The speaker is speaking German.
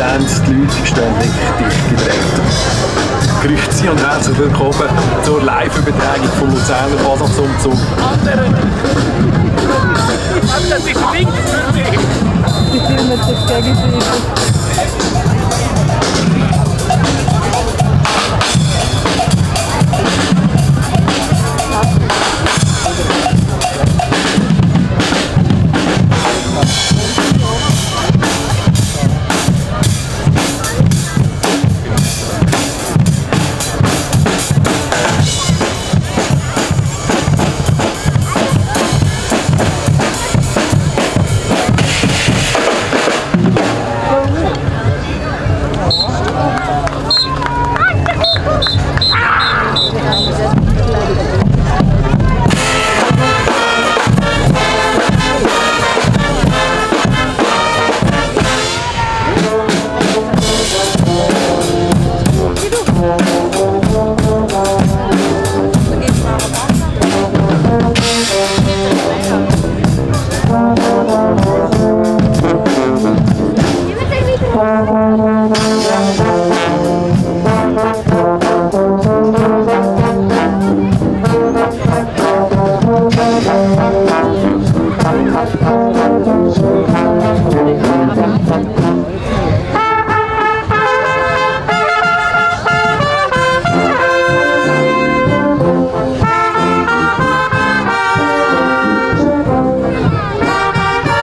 haben die Leute stehen wirklich dicht gedrängt. Grüezi und herzlich willkommen zur Live-Übertragung vom Luzerner Fasnachtszug. Das ist links für mich! Die filmen sich gegenseitig. Thank you.